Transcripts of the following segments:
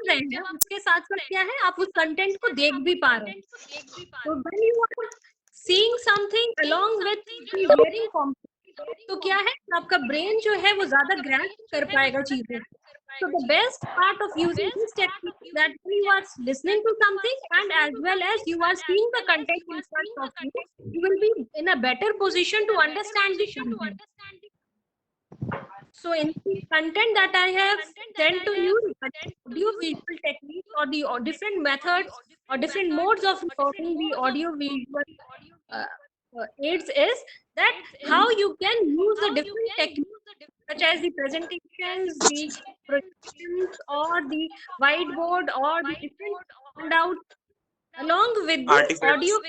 रहे हैं उसके साथ साथ क्या है, आप उस कंटेंट को देख भी पा रहे हैं। तो when you are seeing something along with the hearing component, तो क्या है, आपका ब्रेन जो है वो ज्यादा ग्रैस्प कर पाएगा चीजें। So the best part of using this technique that when you are listening to something and as well as you are seeing the content in front of you, you will be in a better position to understand the content. So in the content that I have sent to you, the audio visual techniques or the different methods or different modes of recording the audio visual aids is that how you can use the different techniques such as the presentations, the projections, or the whiteboard, or the different handouts, along with the audio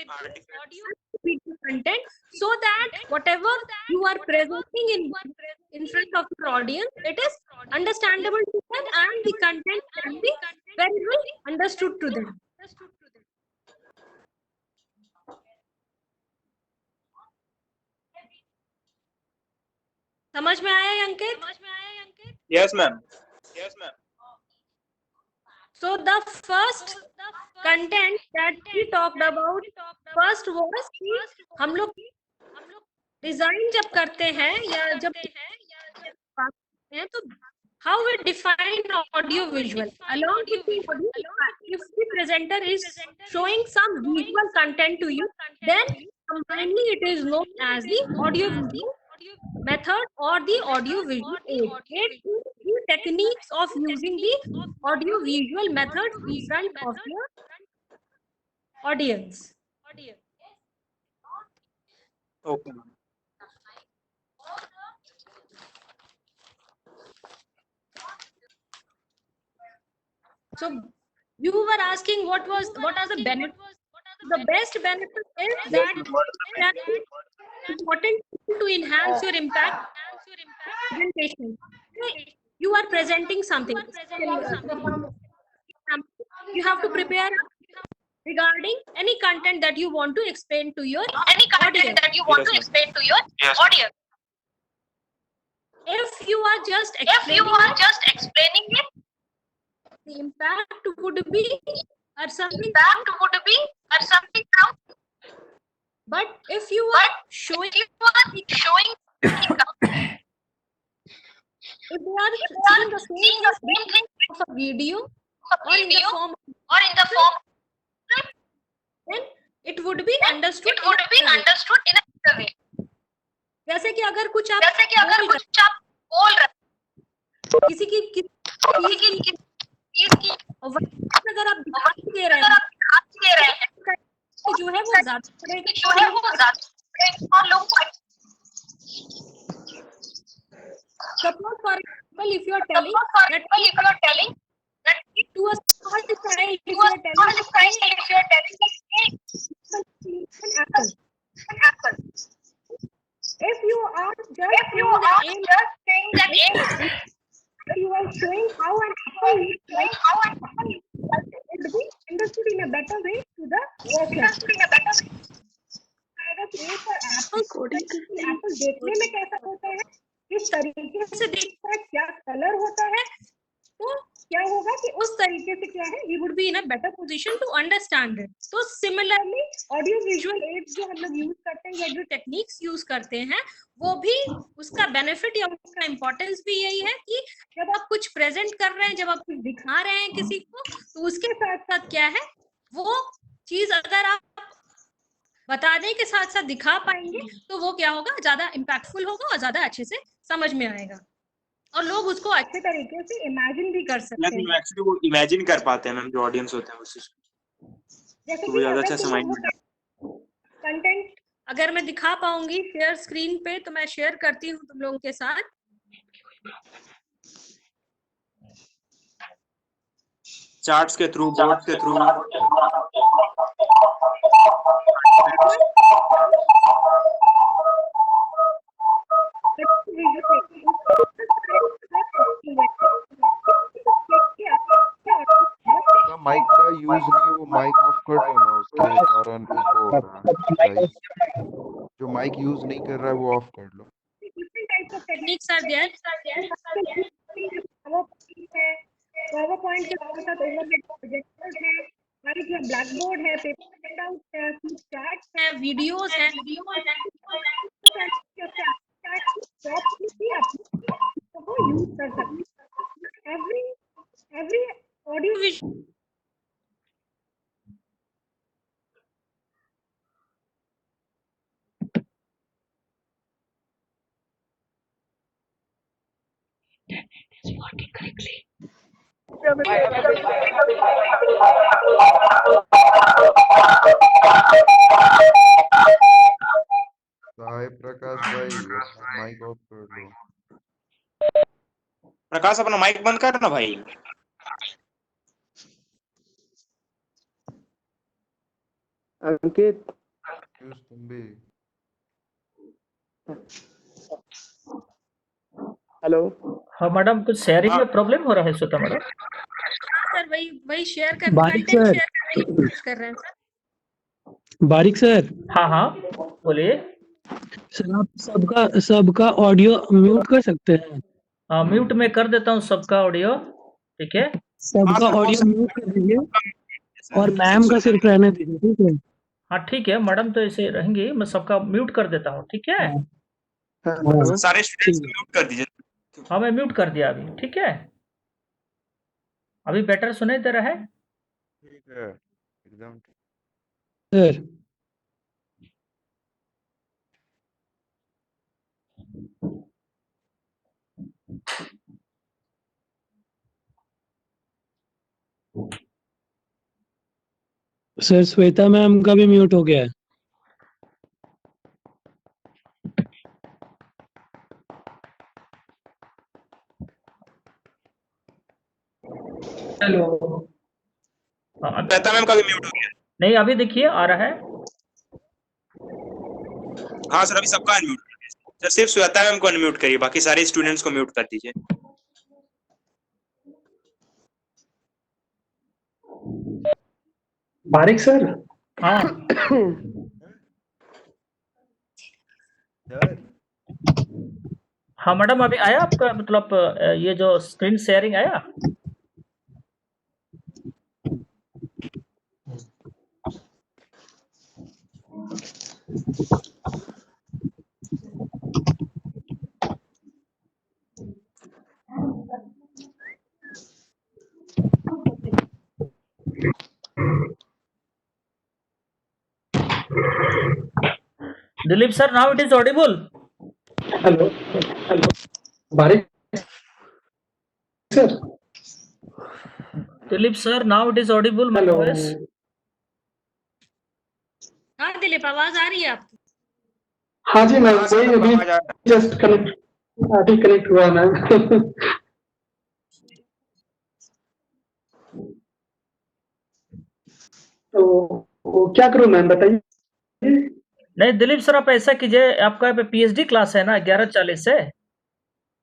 video content, so that whatever you are presenting in front of your audience, it is understandable to them and the content can be very well understood to them. समझ में आया अंकित? Yes, ma'am. So the first content that we talked about first was कि हम लोग design जब करते हैं या जब बात करते हैं तो how we define audio visual along with the audio. If the presenter is showing some visual content to you, then combinedly it is known as the audio visual method or the audio visual aid. Aid is the techniques of using the audio visual method in front of your audience. Okay. So you were asking what are the benefits. The best benefit is that important to enhance your impact presentation. You are presenting something. You have to prepare regarding any content that you want to explain to your audience. If you are just explaining it, the impact would be or something. But if you are showing, if they are seeing the same thing of a video or in the form, then it would be understood in a way. जैसे कि अगर कुछ आप बोल रहे किसी की अगर आप ध्यान दे रहे हैं जो है वो ज्यादा suppose for example if you are telling that to a small child, if you are telling apple. If you are just saying that you are showing how an apple looks like, it will be understood in a better way to the worker. Apple देखने में कैसा होता है, किस तरीके से दिखता है, क्या कलर होता है, तो क्या होगा कि उस तरीके से क्या है, he would be in a better position to understand it. तो similarly ऑडियो विजुअल एड्स जो हम लोग यूज करते हैं या जो टेक्निक्स यूज करते हैं, वो भी उसका बेनिफिट या उसका इम्पोर्टेंस भी यही है कि जब आप कुछ प्रेजेंट कर रहे हैं, जब आप कुछ दिखा रहे हैं किसी को, तो उसके साथ साथ क्या है, वो चीज अगर आप बताने के साथ साथ दिखा पाएंगे तो वो क्या होगा, ज्यादा इम्पैक्टफुल होगा और ज्यादा अच्छे से समझ में आएगा और लोग उसको अच्छे तरीके से इमेजिन भी कर सकते हैं। एक्चुअली वो इमेजिन कर पाते हैं मैम, जो ऑडियंस होते हैं उस चीज को, जैसे तो कि ज्यादा अच्छा समझ में कंटेंट अगर मैं दिखा पाऊंगी शेयर स्क्रीन पे तो मैं शेयर करती हूँ तुम लोगों के साथ। चार्ट्स के थ्रू, बोर्ड के थ्रू, माइक का यूज नहीं, वो माइक ऑफ कर दो ना, उसके कारण इको हो रहा है। जो माइक यूज नहीं कर रहा है वो ऑफ कर लो। Techniques are there. पॉइंट के साथ साथ ओवरहेड प्रोजेक्टर है, हमारे यहाँ ब्लैक बोर्ड है, पेपर हैंडआउट है, चैट है, वीडियोस है, वो यूज कर सकते हैं। Every audio visual Sai Prakash भाई अपना माइक ऑफ कर लो। प्रकाश अपना माइक बंद कर ना भाई। अंकित पीयूष तुम भी। हेलो। हाँ मैडम, कुछ शेयरिंग में प्रॉब्लम हो रहा है श्वेता मैडम? सर वही शेयर कर बारिक कंटेंट सर। शेयर करने की कोशिश कर रहे हैं सर। बारिक सर, हाँ हाँ बोलिए। सर आप सबका ऑडियो म्यूट कर सकते हैं? हाँ, म्यूट में कर देता हूँ सबका ऑडियो, ठीक है। सबका सर, हो ऑडियो म्यूट कर दीजिए और सर, मैम का सिर्फ रहने दीजिए, ठीक है? हाँ ठीक है मैडम, तो ऐसे रहेंगी, मैं सबका म्यूट कर देता हूँ, ठीक है। हाँ, सारे स्टूडेंट्स को ठीक है। म्यूट कर दीजिए। हाँ मैं म्यूट कर दिया अभी, ठीक है। अभी बेटर सुनाई दे रहा है? ठीक है एकदम ठीक। सर सर श्वेता मैम का भी म्यूट हो गया है। हेलो। हाँ, श्वेता मैम का भी म्यूट हो गया। नहीं अभी देखिए आ रहा है। हाँ सर, अभी सबका अनम्यूट कर दीजिए सर, सिर्फ श्वेता मैम को अनम्यूट करिए, बाकी सारे स्टूडेंट्स को म्यूट कर दीजिए। बारिक सर। हाँ सर हाँ मैडम, अभी आया आपका मतलब ये जो स्क्रीन शेयरिंग आया? Dilip sir, now it is Audible. Hello Barik sir. Dilip sir, now it is Audible my voice. हाँ दिलीप, आवाज आ रही है आपकी? हाँ जी मैम, हाँ सर, वही सबका अभी आवाज आ रहा है। जस्ट कनेक्ट हुआ मैम। तो वो क्या करूँ मैम, बताइए। नहीं दिलीप सर, आप ऐसा कीजिए, आपका पीएचडी क्लास है ना 11:40 से।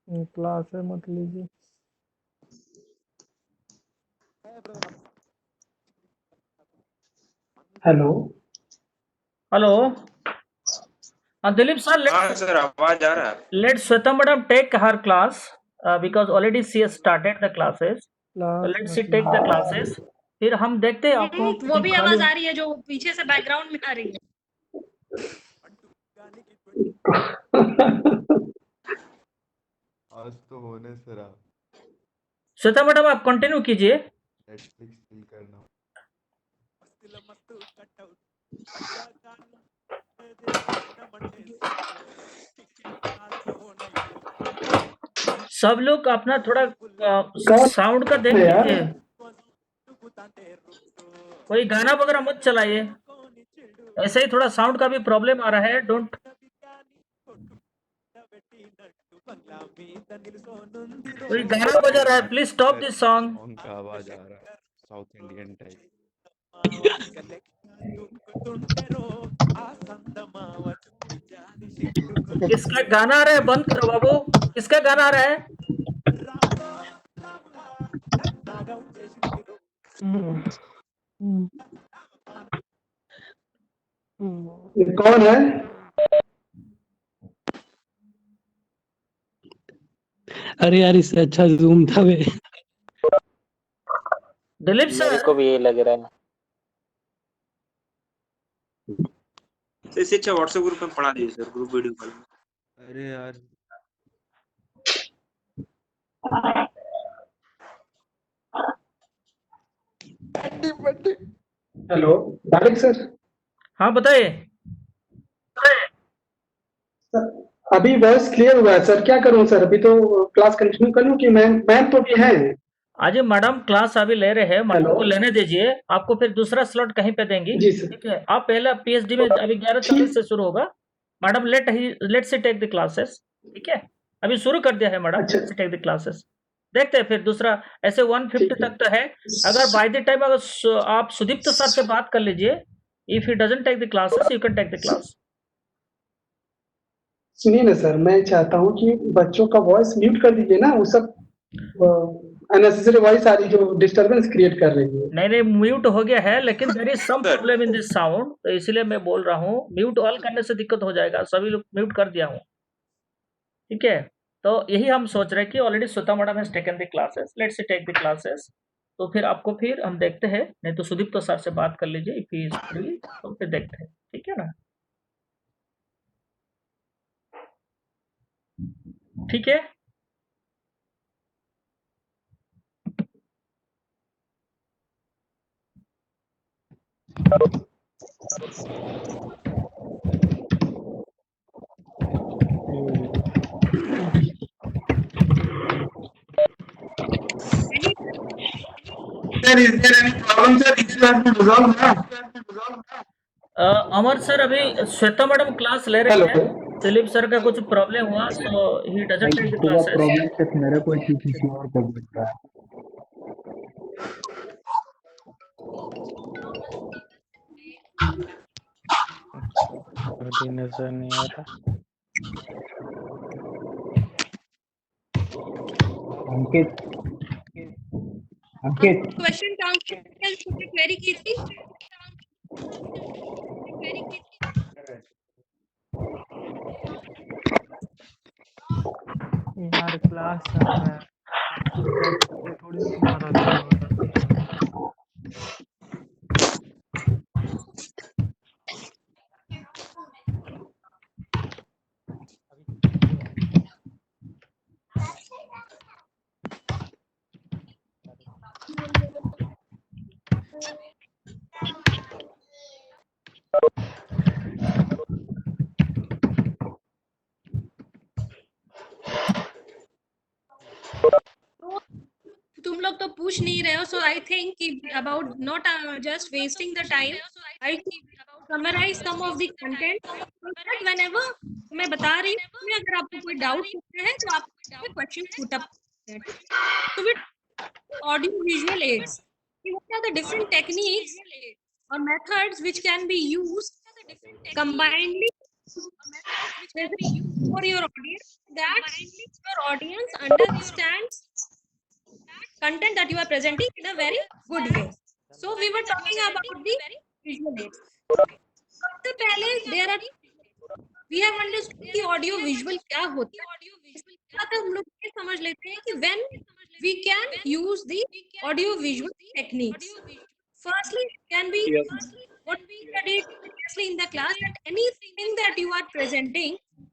क्लास है मत लीजिए। हेलो। हेलो। हाँ दिलीप सर, हाँ सर, आवाज आ रहा है। let Sweta madam take her class because already she has started the classes. So let's she take the classes. फिर हम देखते हैं आपको वो भी खाली। आवाज आ रही है जो पीछे से बैकग्राउंड में आ रही है। आज तो होने सर आप श्वेता मैडम आप कंटिन्यू कीजिए। नेटफ्लिक्स फिल करना। सब लोग अपना थोड़ा साउंड का देख लीजिए, कोई गाना वगैरह मत चलाइए, ऐसे ही थोड़ा साउंड का भी प्रॉब्लम आ रहा है। डोंट, कोई गाना बजा रहा है, please stop this song. Song का आवाज आ रहा है साउथ इंडियन टाइप। किसका गाना आ रहा है? बंद करो बाबू, किसका गाना आ रहा है? ये कौन है? अरे यार, इससे अच्छा जूम था वे। दिलीप मेरे सर, को भी यही लग रहा है। सर इससे अच्छा व्हाट्सएप ग्रुप में पढ़ा दीजिए सर, ग्रुप वीडियो कॉल में। अरे यार हेलो तारिक सर। हाँ बताइए। सर, अभी वॉइस क्लियर हुआ है सर, क्या करूं सर? अभी तो क्लास कंटिन्यू कर लूं कि मैम तो भी है? आज मैडम क्लास अभी ले रहे हैं, मैडम हेलो को लेने दीजिए, आपको फिर दूसरा स्लॉट कहीं पे देंगी। जी सर। ठीक है, आप पहला पीएचडी में अभी 11:40 से ठीक। शुरू होगा। मैडम लेट से टेक द क्लासेस। ठीक है, अभी शुरू कर दिया है मैडम, अच्छा लेट से टेक द क्लासेस। देखते हैं फिर दूसरा, ऐसे 150 ठीक है। तक तो है। अगर बाय द टाइम अगर आप सुदीप्त सर से बात कर लीजिए, if he doesn't take the classes you can take the class. सुनिए ना सर, मैं चाहता हूं कि बच्चों का वॉइस म्यूट कर दीजिए ना, वो सब अननेसेसरी वॉइस आ रही जो डिस्टरबेंस क्रिएट कर रही है। नहीं म्यूट हो गया है, लेकिन there is some sir problem in this sound, तो इसलिए मैं बोल रहा हूँ म्यूट ऑल करने से दिक्कत हो जाएगा। सभी लोग म्यूट कर दिया हूँ। ठीक है, तो यही हम सोच रहे हैं कि already Shweta madam has taken the classes, let's take the classes. तो फिर आपको फिर हम देखते हैं, नहीं तो सुदीप तो सर से बात कर लीजिए इफ ही इज फ्री, तो फिर देखते हैं। ठीक है ना? ठीक है, Sir, is there any problem, sir? Issue has been resolved now. Amar sir अभी श्वेता मैडम क्लास ले रहे हेलो हैं। दिलीप सर का कुछ प्रॉब्लम हुआ, so he doesn't take the classes. Problem सिर्फ मेरे को ही, किसी और को भी होता है। अभी नजर नहीं आ रहा। अंकित अंकित क्वेश्चन का क्वेरी की थी। यार क्लास चल रहा है, थोड़ी ना तुम्हारा काम होगा। तुम लोग तो पूछ नहीं रहे हो, सो आई थिंक कि about not just wasting the time, I summarise some of the content that whenever मैं बता रही हूँ, उसमें अगर आपको कोई डाउट होते हैं तो आप question put up. So with audio visual aids, what are the different techniques or methods which can be used combinedly for your audience, that your audience understands content that you are presenting in a very good way. So we were talking about the visual aids. सबसे पहले there are we have understood कि audio visual क्या होता है। इसके बाद हम लोग ये समझ लेते हैं कि when we can use the audio visual techniques. Firstly, it can be what we studied previously in the class, that anything that you are presenting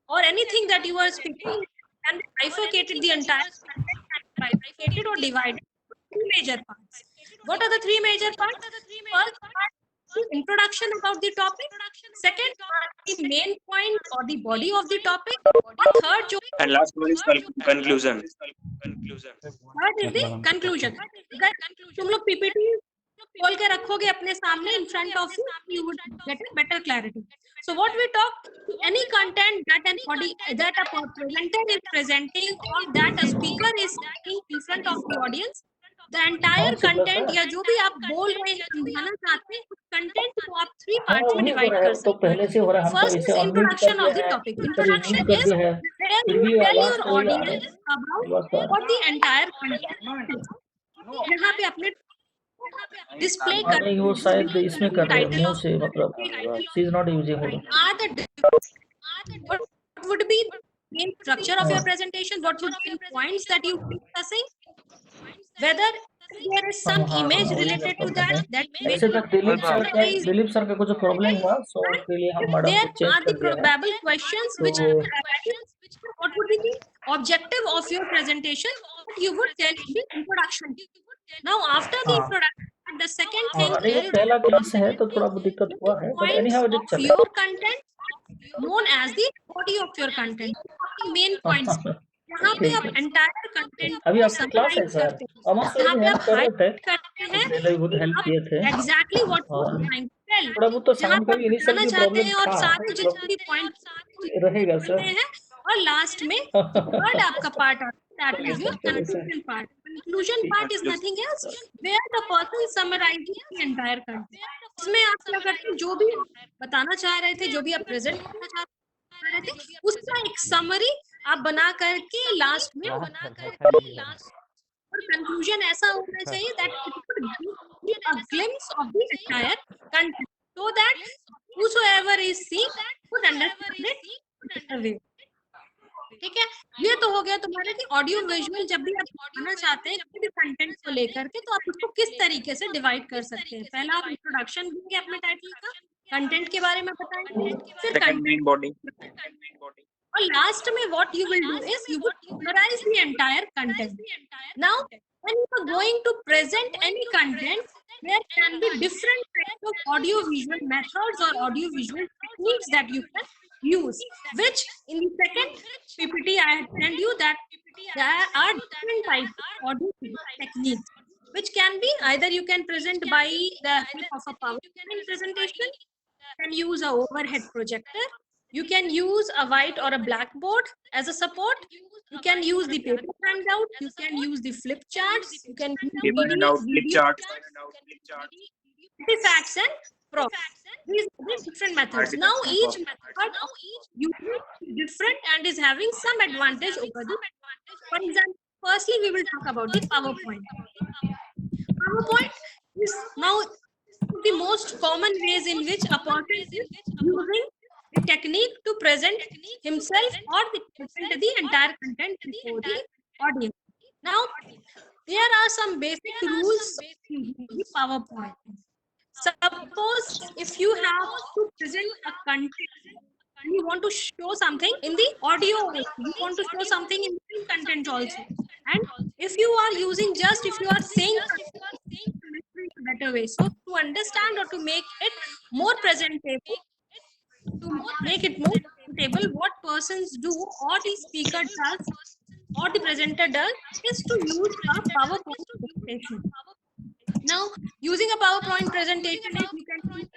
or anything that you are speaking can be bifurcated, the entire content can be bifurcated or divided into three major parts. What are the three major parts? First part, the introduction about the topic. Second part, the main point or the body of the topic. And third, and last one is conclusion. third is the conclusion. अगर तुम लोग PPT खोल के रखोगे अपने सामने in front of you, you would get a better clarity. So what we talk, any content that that a presenter is presenting or that a speaker is speaking in front of the audience, the entire content या जो भी आप बोल रहे हैं समझाना चाहते हैं, उस कंटेंट को आप थ्री पार्ट्स में डिवाइड कर तो सकते पहले से हो रहा है, हम हैं। तो फर्स्ट इसे इज अनम्यूट कर इंट्रोडक्शन दिया ऑफ द है, टॉपिक। फिर इंट्रोडक्शन म्यूट कर इज दिया है, where फिर you भी tell आवाज your तो वही आ रहा है। audience about आवाज तो आ रहा what the entire content is. यहाँ पे अपने डिस्प्ले है। नहीं वो शायद इसमें कर रहे हैं, टाइटल मुंह ऑफ से, मतलब she is not using. what would be the main structure of your presentation, what would be the points that you will be discussing, whether there is some हाँ, image वही related to problem है। that may वैसे तो Dilip sir का summarize कुछ problem हुआ, सो उसके लिए हम if मैडम there को चेंज are the कर दिया है। probable questions which So- are added, what would be the objective of your presentation? What you would tell in the introduction. Now after the हाँ। introduction, the second हाँ, thing अरे ये is पहला class है तो थोड़ा बहुत दिक्कत हुआ है, but any points how it of चले। your content known as the body of your content. Main points यहाँ पे ठीक आप है। entire content अभी को आपकी क्लास है summarize सर, करते हैं। अमर सर यहाँ भी पे हेल्प आप कर रहे थे, highlight करते हैं पहले भी बहुत हेल्प किए थे। exactly what you और are trying to tell. थोड़ा बहुत तो जहाँ साउंड पे का आप भी इनिशियल बताना भी चाहते प्रॉब्लम हैं और था, सारे मतलब जितने भी पॉइंट रहेगा सर। हैं और लास्ट में थर्ड आपका पार्ट आता है, that is your conclusion part. Conclusion part is nothing else where the person summarizes the entire content. इसमें आप क्या करते हैं, जो भी बताना चाह रहे थे, जो भी आप प्रेजेंट करना चाह रहे थे, उसका एक समरी आप बना करके लास्ट में और कंक्लूजन ऐसा होना चाहिए that it would give a glimpse of the entire content so that whosoever is seeing would understand it better way. ठीक है, ये तो हो गया तुम्हारा कि ऑडियो विजुअल जब भी आप बनाना चाहते हैं किसी भी कंटेंट को लेकर के, तो आप उसको किस तरीके से डिवाइड कर सकते हैं। पहला आप इंट्रोडक्शन देंगे अपने टाइटल का, कंटेंट के बारे में बताएंगे, फिर Second main कंटेंट body. और लास्ट में what you will do is you would summarise the entire content. Now when you are going to present any content, there can be different types of audio visual methods or audio visual techniques that you can use, which in the second PPT I had sent you that there are different types of audio visual techniques which can be either you can present by the help of a PowerPoint presentation, you can use a overhead projector, you can use a white or a blackboard as a support, you can use the paper handout, you can use the flip charts, you can use Paper handout, flip chart. artifacts and props. These are the different methods. Now each method is different and is having some advantage over the. For example, firstly we will talk about the PowerPoint. PowerPoint is now the most common ways in which a person is using the technique to present himself or present the entire content before the audience. Now, there are some basic rules in the PowerPoint. Suppose if you have to present a content, you want to show something in the audio, you want to show something in the content also, and if you are using just if you are saying better way, so to understand or to make it more presentable, to make it more presentable, what persons do or the speaker does or the presenter does is to use a PowerPoint presentation. Now, using a PowerPoint presentation, you can use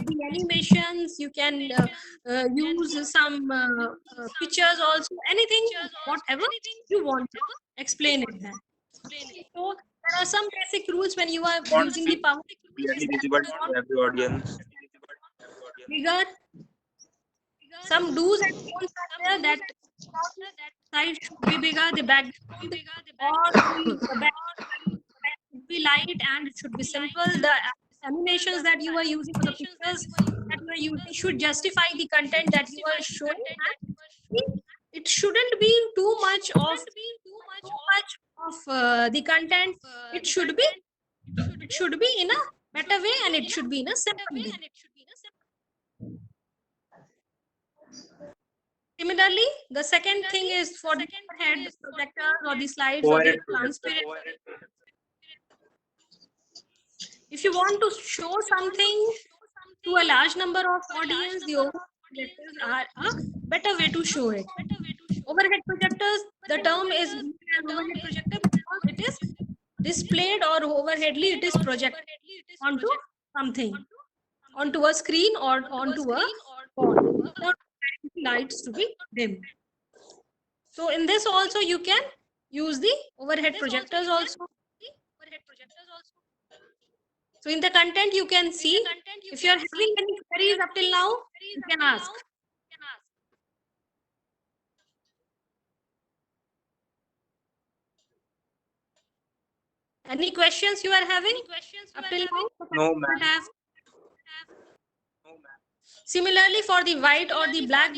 the animations, you can use some pictures also, anything, whatever you want to explain it then. So, there are some basic rules when you are Font using the PowerPoint. Clearly visible to every audience. Bigger. Some do's and don'ts are there, that side should be bigger, the background or the background should be light and it should be simple. The animations that you are using, the pictures that you are using should justify the content that you are showing. And it shouldn't be too much of the content. It should be in a better way and it should be in a simple way. Similarly, the second thing is for the head projector or the slides or the Overhead transparent. If you want to show something to a large number of audience, the overhead projectors are a better way to show it. Overhead projectors, the term is overhead projector because it is displayed or overheadly it is projected onto something, onto a screen or onto a wall. Not lights to be dim. So in this also you can use the overhead projectors also. So in the content you can see, if you are having any queries up till now, you can ask. Any questions you are having up till now? No, ma'am. Similarly, for the white or the black,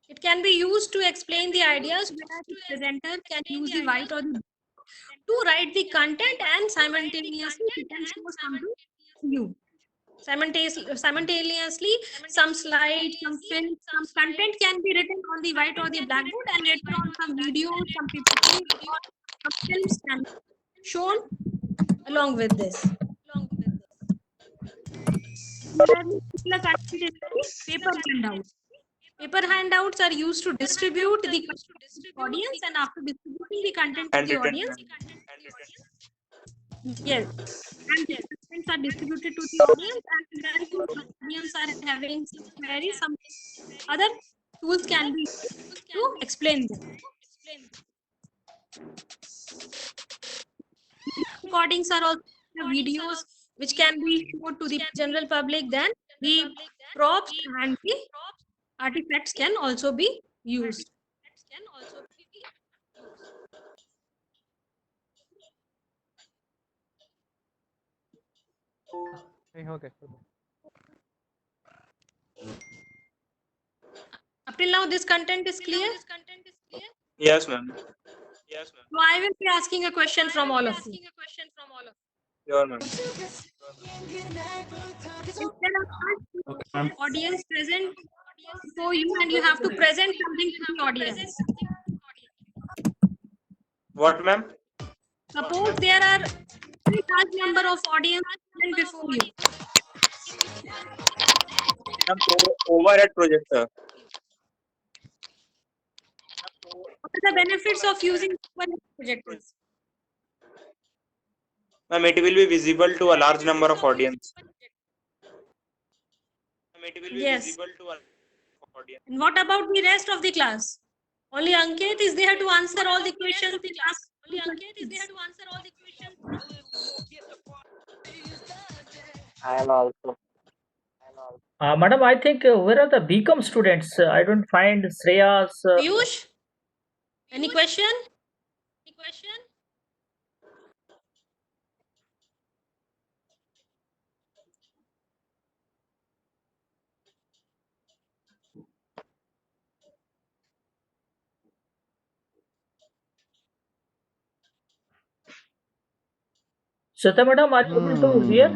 it can be used to explain the ideas, whereas the presenter can use the white or the to write the content and simultaneously it can show something to you. Simultaneously, some slides, some films, some content can be written on the white or the blackboard, and later on some videos, some PPT, or some films can be shown along with this. Similarly, similar content is the paper handouts. Paper handouts are used to distribute the content to the audience, and after distributing the content to the Handwritten. audience, yes, and the contents are distributed to the audience, and then the audience are having some queries, some other tools can be used to explain them. Recordings are also videos which can be shown to the general public. Then the props and the artifacts can also be used. Okay. Up till now, this content is clear. Yes, ma'am. So I will be asking a question from all of you. Sure, ma'am. There are audience present before you, and you have to present something to the audience. What, ma'am? Suppose there are a large number of audience present before you. Ma'am, overhead projector. What are the benefits of using overhead projectors? Ma'am, it will be visible to a large number of audience. Yes. And what about the rest of the class? Only Ankit is there to answer all the questions. Madam, I think where are the BCom students? I don't find Shreyas. Piyush, any question? Shweta madam, are you able to hear?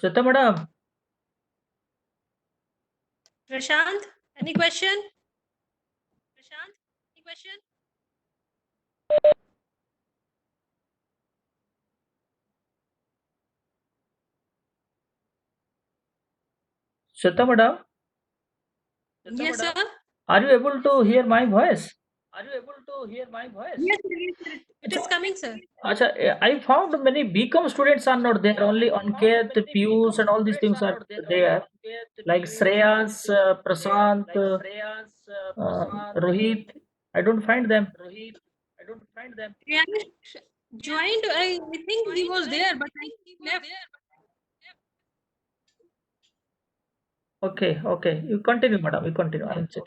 Shweta madam, Prashant, any question? Shweta madam, Yes, sir. are you able to hear my voice? Yes, sir. It is coming, sir. Acha, I found many BCom students are not there. Only Ankit, Piyush, and all these things are there. Like Shreyas, Prashant, Rohit. I don't find them. Priyansh joined. I think he was there, but I left. Okay. You continue, madam. You continue. I'll check.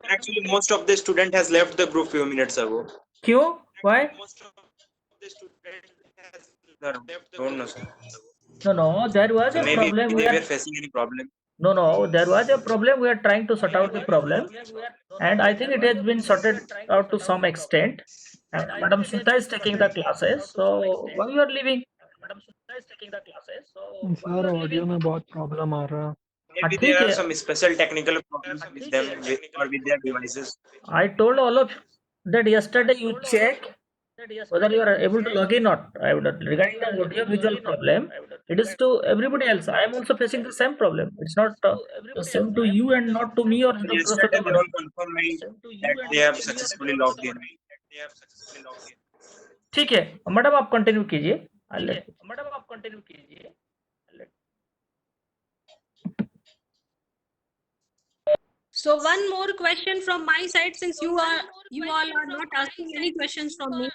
Actually, most of the student has left the group few minutes ago. Q? Why? Don't know, sir. No. There was a Maybe problem. they were facing any problem. No. There was a problem. We are trying to sort out the problem, and I think it has been sorted out to some extent. And Madam Shweta is taking the classes. So why you are leaving? Sir audio में बहुत problem आ रहा है Maybe ठीक there are है। some special technical problems with them or with their devices. I told all of that yesterday you check whether you are able to log in or not. Regarding the audio visual problem, it is to everybody else. I am also facing the same problem. It's not the same to you and not to me or to Yesterday Shweta they madam. all confirmed me that they have successfully logged in. ठीक है madam आप continue कीजिए So one more question from my side, since you all are not asking any questions from me.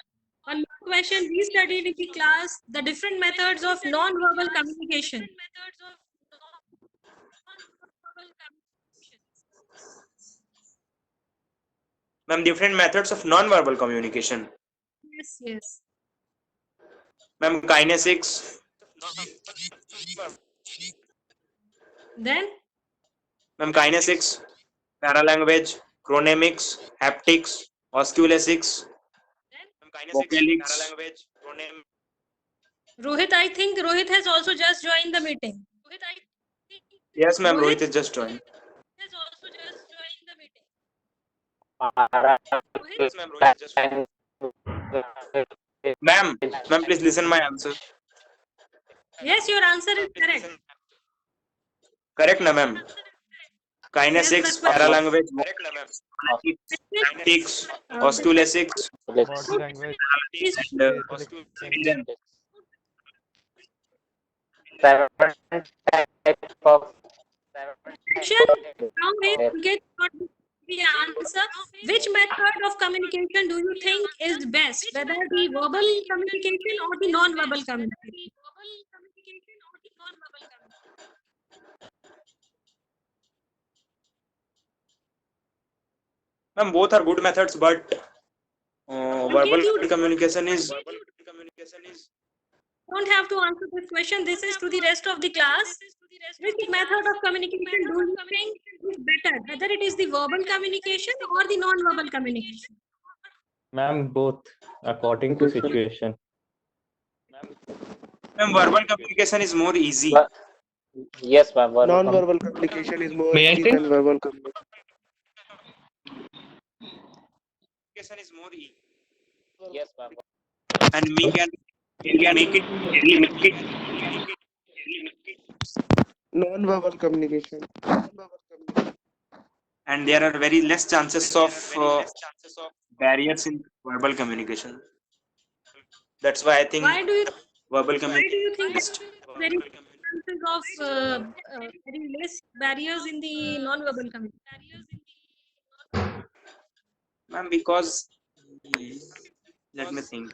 One more question. We studied in the class the different methods of non-verbal communication. Ma'am, different methods of non-verbal communication. Yes. Ma'am, kinesics. Then Ma'am, kinesics, paralanguage, chronemics, haptics, Osculesics, vocalics, paralanguage, phoneme. Rohit, I think Rohit has also just joined the meeting. Yes, ma'am. Rohit? Rohit has just joined. Has also just joined the meeting. Yes, ma'am. Rohit has just joined. Ma'am, please listen my answer. Yes, your answer is correct. Correct, na, ma'am? Kinesics, Yes, the question- paralanguage, vocalics, osculesics, Body language. Is and facial phoneme. question. Now we get the answer. Which method of communication do you think is best, whether the verbal communication or the non-verbal communication? Ma'am, both are good methods, but verbal you- communication is Don't have to answer this question. This is to the rest of the class. Which method of communication do you think is better, whether it is the verbal communication or the non-verbal communication? Ma'am, both according to situation. ma'am, verbal communication is more easy. Yes, ma'am. Non-verbal communication is more May I easy take- than verbal communication. Communication is more easy, Yes, ma'am. and we can make it. Non-verbal communication. And there are very less chances of barriers in verbal communication. That's why I think Why do you verbal why do communication you think is that very chances of very less barriers in the non-verbal communication? ma'am, because let me think.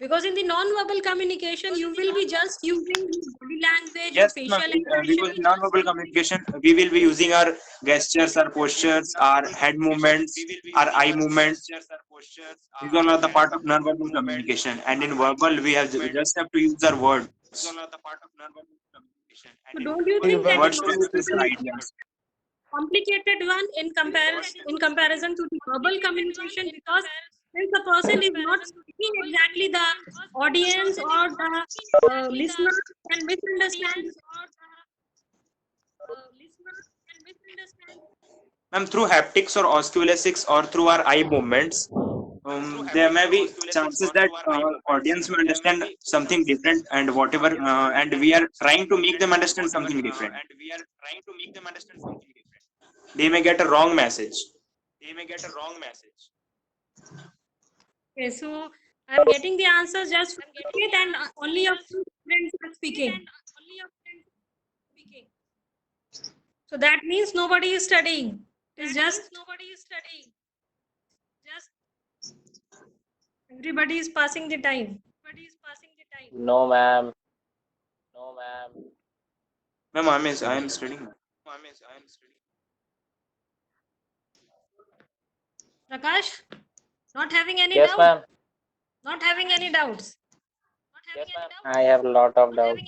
Because in the non-verbal communication, you will be just using body language Yes, or ma'am, facial because expression. in non-verbal communication, we will be using our gestures, our postures, our head movements, our eye movements. These all are the part of non-verbal communication. And in verbal, we just have to use our words. So don't you think that Words it to is express our ideas. complicated one in comparison to the verbal communication, because since the person is not speaking exactly, the audience or the listener can misunderstand. Ma'am, through haptics or osculesics or through our eye movements, there may be chances that audience will understand something different, and whatever, and we are trying to make them understand something different. They may get a wrong message. Okay, so I'm getting the answers just from it, and only a few students are speaking. So that means nobody is studying. It's just everybody is passing the time. No, ma'am. Ma'am, I am studying. Prakash, not having any Yes, doubt? ma'am. Not having any doubts. Yes, ma'am. I have a lot of doubts.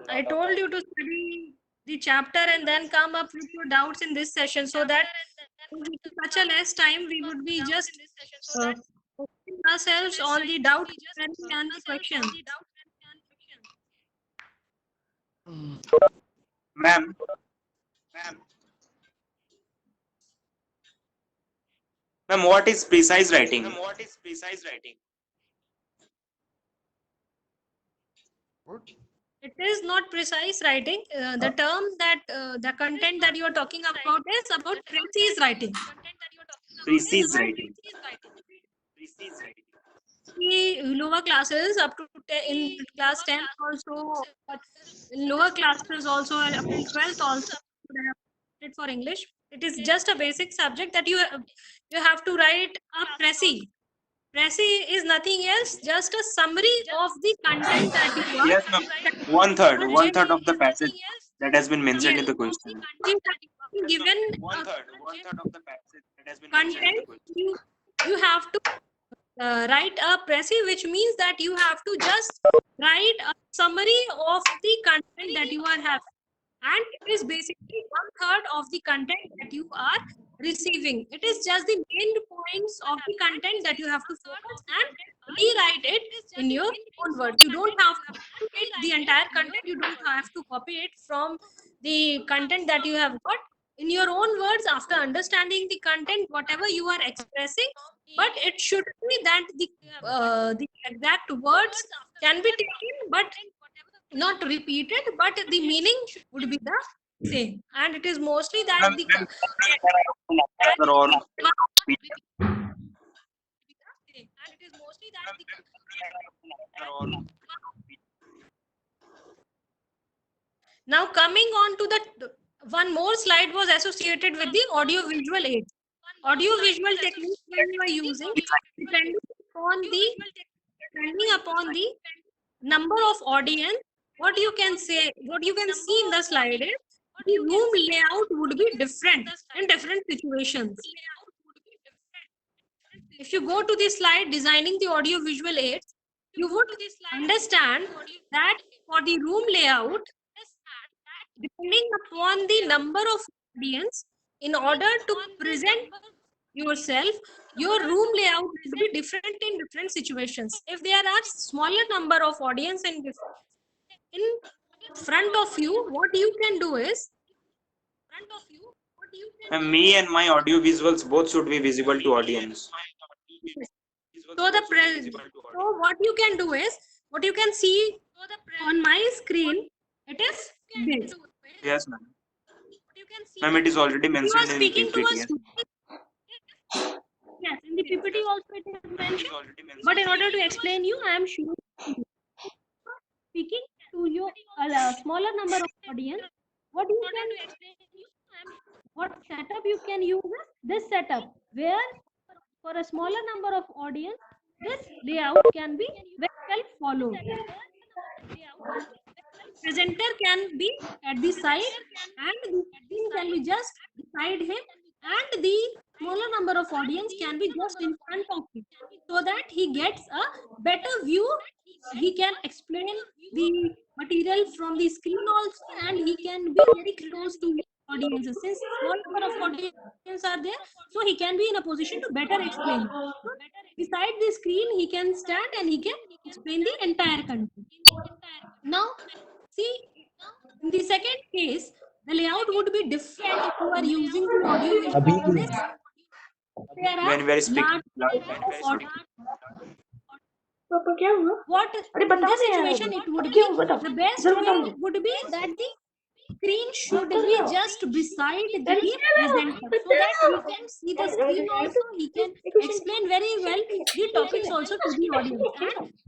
I told you to study the chapter and then come up with your doubts in this session, so that in such a less time we would be just focusing ourselves on the doubt and the questions. Ma'am, what is precise writing? What? It is not precise writing. The term that the content that you are talking about is about precise writing. Precise writing. The lower classes up to in class 10 also, but in lower classes also, up in 12th also for English. It is just a basic subject that you have to write a précis. Précis is nothing else, just a summary of the content that you want. Yes, ma'am. One third of the passage that has been mentioned in the question. Given One third of the passage that has been content, you have to write a précis, which means that you have to just write a summary of the content that you are having. And it is basically 1/3 of the content that you are receiving. It is just the main points of the content that you have to focus and rewrite it in your own words. You don't have to write the entire content. You don't have to copy it from the content that you have got. In your own words, after understanding the content, whatever you are expressing, but it should be that the exact words can be taken, but not repeated, but the meaning would be the same. And it is mostly that Ma'am, the or now coming on to the one more slide was associated with the audio visual aids. Audio visual techniques that you are using, depending upon the number of audience, what you can see in the slide is the room layout would be different in different situations. If you go to the slide designing the audio visual aids, you would understand that for the room layout, depending upon the number of audience, in order to present yourself, your room layout would be different in different situations. If there are smaller number of audience in front of you, what you can do is me and my audio visuals both should be visible to audience. so what you can do is, what you can see on my screen, it is this. Yes, ma'am. Ma'am, it is already You are mentioned in speaking to PPT. us. Yes, in the PPT also it is mentioned. But in order to explain you, I am sure speaking to you a smaller number of audience. What setup you can use is this setup, where for a smaller number of audience, this layout can be very well followed. Presenter can be at the side and the screen can be just beside him, and the smaller number of audience can be just in front of him, so that he gets a better view. He can explain the material from the screen also, and he can be very close to audiences. Since small number of audience are there, so he can be in a position to better explain. So beside the screen, he can stand and he can explain the entire content. Now, see, in the second case, the layout would be different if you are using the audio visual aids. There are When we are speaking, large what in this situation it would be the best way would be that the screen should be just beside the presenter, so that he can see the screen also, he can explain very well the topics also to the audience.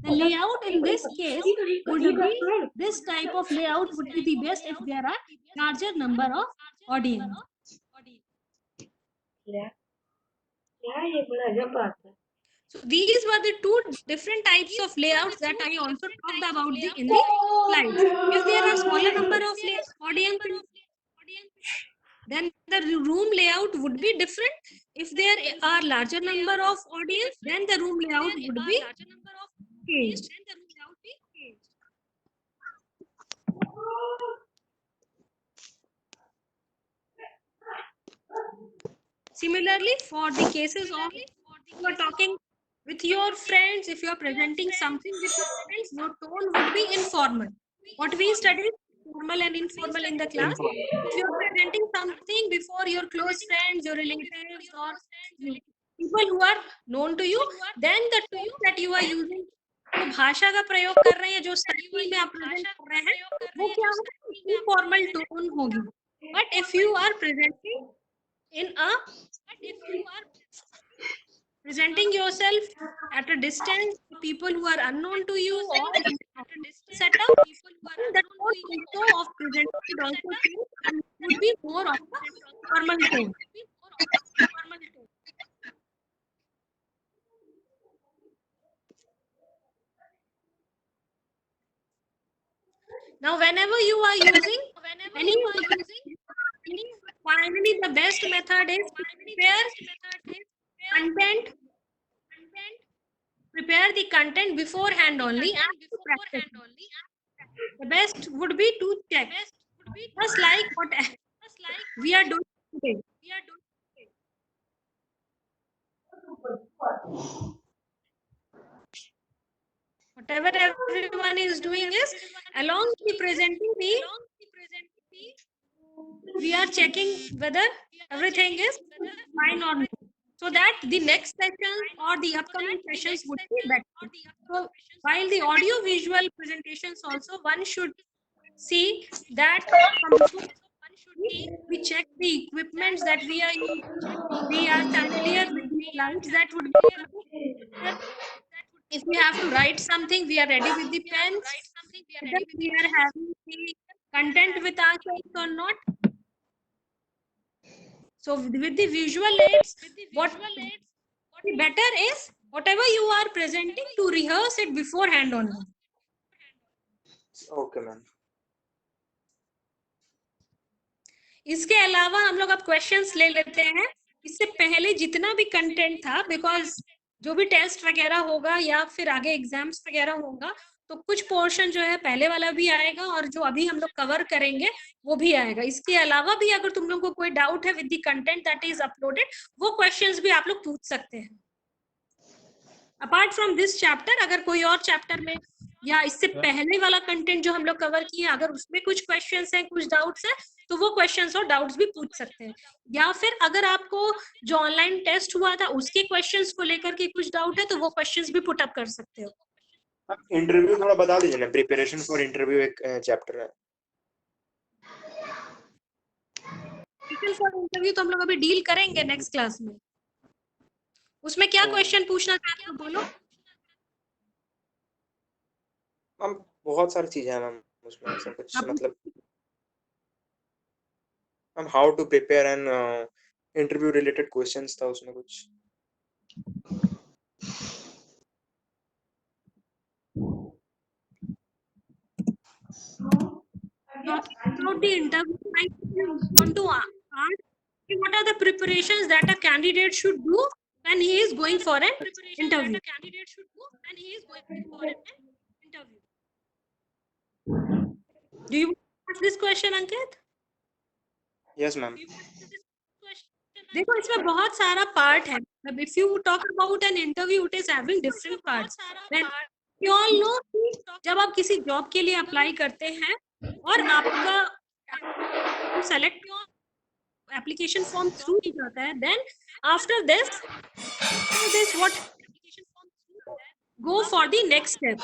And the layout in this case would be this type of layout would be the best if there are larger number of audience. So these were the two different types of layouts that I also talked about in the slides. If there are smaller number of audience, then the room layout would be different. If there are larger number of audience, then the room layout would be changed. Similarly, for the cases of you are talking with your friends, if you are presenting something with your friends, your tone would be informal. What we studied, formal and informal in the class. If you are presenting something before your close friends, your relatives, or people who are known to you, then the tone that you are using, जो भाषा का प्रयोग कर रहे हैं, जो style में आप प्रेजेंट कर रहे हैं, वो क्या होगा, इनफॉर्मल टोन होगी. But if you are presenting yourself at a distance to people who are unknown to you, or setup, the tone also of presenting would also change and would be more of a formal tone. Now, whenever you are using any, finally the best method is to prepare content prepare the content beforehand only and to practice. The best would be to check, just like what we are doing today. Whatever everyone is doing is, along with presenting the, we are checking whether everything is fine or not, so that the next session or the upcoming sessions would be better. So while the audio visual presentations also, one should see that from before we check the equipments that we are using. We are familiar with the slides that would be. If we have to write something, we are ready with the pens. Whether we are having the content with ourselves or not. So with the visual aids, what better is whatever you are presenting to rehearse it beforehand only. Okay, ma'am. इसके अलावा हम लोग अब questions ले लेते हैं. इससे पहले जितना भी कंटेंट था, बिकॉज जो भी टेस्ट वगैरह होगा या फिर आगे एग्जाम्स वगैरह होगा, तो कुछ पोर्शन जो है पहले वाला भी आएगा और जो अभी हम लोग कवर करेंगे वो भी आएगा. इसके अलावा भी अगर तुम लोग को कोई डाउट है with the content that is uploaded, वो क्वेश्चंस भी आप लोग पूछ सकते हैं. अपार्ट फ्रॉम दिस चैप्टर, अगर कोई और चैप्टर में या इससे पहले वाला कंटेंट जो हम लोग कवर किए, अगर उसमें कुछ क्वेश्चंस हैं, कुछ डाउट्स हैं, तो वो क्वेश्चंस और डाउट्स भी पूछ सकते हैं. या फिर अगर आपको जो ऑनलाइन टेस्ट हुआ था उसके क्वेश्चंस को लेकर के कुछ डाउट है, तो वो क्वेश्चंस भी पुट अप कर सकते हो. इंटरव्यू थोड़ा बता दीजिए ना, प्रिपरेशन फॉर इंटरव्यू एक चैप्टर है. फॉर इंटरव्यू तो हम लोग अभी डील करेंगे नेक्स्ट क्लास में. उसमें क्या क्वेश्चन पूछना चाहते हो, बोलो. मैम बहुत सारी चीजें हैं मैम उसमें, ऐसा कुछ मतलब ma'am how to prepare an interview related questions था उसमें कुछ. About the interview, I want to ask what are the preparations that a candidate should do when he is going for an interview. Do you ask this question, Ankit? Yes ma'am. देखो इसमें बहुत सारा part है. If you talk about an interview, it is having different parts. Then you all know कि जब आप किसी job के लिए अप्लाई करते हैं और आपका सेलेक्ट एप्लीकेशन फॉर्म थ्रू ही जाता है, then after this what go for the next step.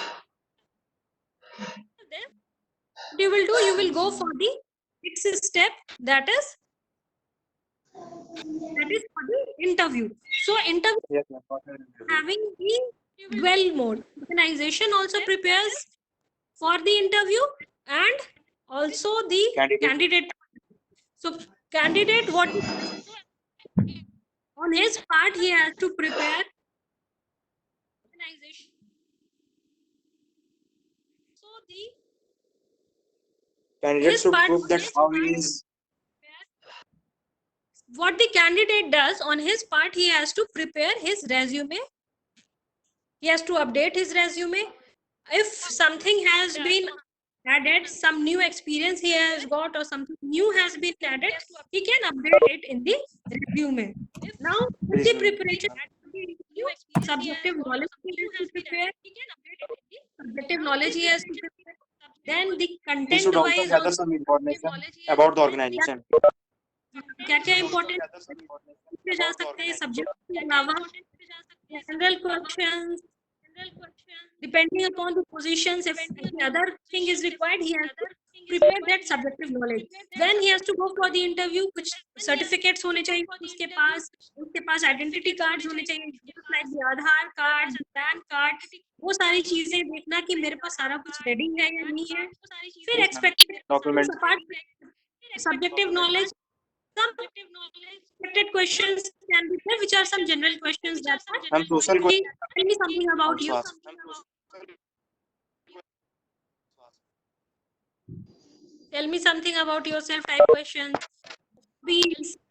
What you will do, you will go for the next step, that is for the interview. So interview Yes, ma'am. having the dual mode. Organization also prepares for the interview and also the candidate. So candidate, what on his part he has to prepare organization. So the Candidate His should part- prove that how he is. what the candidate does on his part, he has to prepare his resume. He has to update his resume. If something has been added, some new experience he has got or something new has been added, he can update it in the resume. Now, with the preparation, subjective knowledge he has to prepare. Subjective knowledge he has to prepare. Then the He content should also wise gather some information about the organization. क्या क्या important जा सकते हैं subject के अलावा. General questions, depending upon the positions, if any other thing is required, he has to prepare that subjective knowledge. Then he has to go for the interview. कुछ certificates होने चाहिए उसके पास identity cards होने चाहिए, like the Aadhaar card, pan card, वो सारी चीजें देखना कि मेरे पास सारा कुछ रेडी है या नहीं है. फिर expected subjective knowledge. Some expected questions can be there, which are some general questions that are. social Tell me something about you. Tell me something about yourself type questions.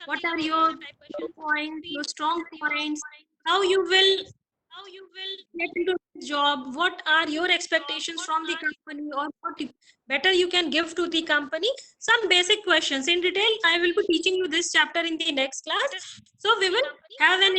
What are your points, your strong points? How you will how you will get into this job, what are your expectations from the company, or what better you can give to the company. Some basic questions in detail I will be teaching you this chapter in the next class. So we will have an